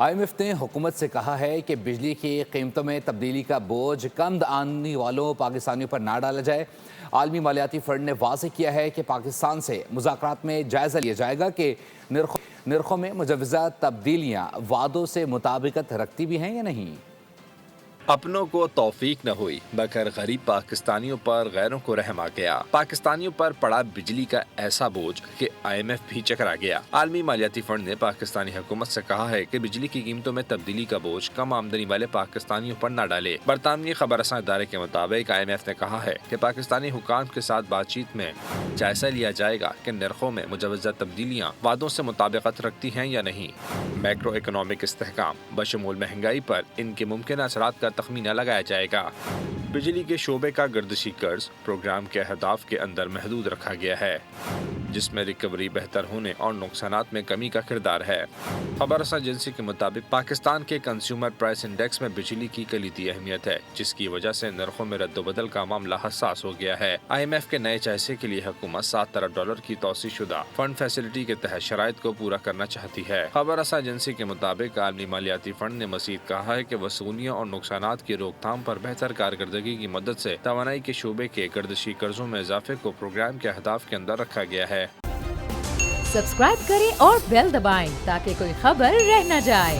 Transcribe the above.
IMF نے حکومت سے کہا ہے کہ بجلی کی قیمتوں میں تبدیلی کا بوجھ کم آمدنی والوں پاکستانیوں پر نہ ڈالا جائے۔ عالمی مالیاتی فنڈ نے واضح کیا ہے کہ پاکستان سے مذاکرات میں جائزہ لیا جائے گا کہ نرخوں میں مجوزہ تبدیلیاں وعدوں سے مطابقت رکھتی بھی ہیں یا نہیں۔ اپنوں کو توفیق نہ ہوئی مگر غریب پاکستانیوں پر غیروں کو رحم آ گیا۔ پاکستانیوں پر پڑا بجلی کا ایسا بوجھ کہ IMF بھی چکرا گیا۔ عالمی مالیاتی فنڈ نے پاکستانی حکومت سے کہا ہے کہ بجلی کی قیمتوں میں تبدیلی کا بوجھ کم آمدنی والے پاکستانیوں پر نہ ڈالے۔ برطانوی خبر رساں ادارے کے مطابق IMF نے کہا ہے کہ پاکستانی حکام کے ساتھ بات چیت میں جائزہ لیا جائے گا کہ نرخوں میں مجوزہ تبدیلیاں وعدوں سے مطابقت رکھتی ہیں یا نہیں۔ میکرو اکنامک استحکام بشمول مہنگائی پر ان کے ممکنہ اثرات کا تخمینہ لگایا جائے گا۔ بجلی کے شعبے کا گردشی قرض پروگرام کے اہداف کے اندر محدود رکھا گیا ہے، جس میں ریکوری بہتر ہونے اور نقصانات میں کمی کا کردار ہے۔ خبر رساں ایجنسی کے مطابق پاکستان کے کنزیومر پرائس انڈیکس میں بجلی کی کلیدی اہمیت ہے، جس کی وجہ سے نرخوں میں رد و بدل کا معاملہ حساس ہو گیا ہے۔ IMF کے نئے جائزے کے لیے حکومت $7 ارب کی توسیع شدہ فنڈ فیسلٹی کے تحت شرائط کو پورا کرنا چاہتی ہے۔ خبر رساں ایجنسی کے مطابق عالمی مالیاتی فنڈ نے مزید کہا ہے کہ وصولیوں اور نقصانات کی روک تھام پر بہتر کارکردگی کی مدد سے توانائی کے شعبے کے گردشی قرضوں میں اضافے کو پروگرام کے اہداف کے اندر رکھا گیا ہے۔ سبسکرائب کریں اور بیل دبائیں تاکہ کوئی خبر رہ نہ جائے۔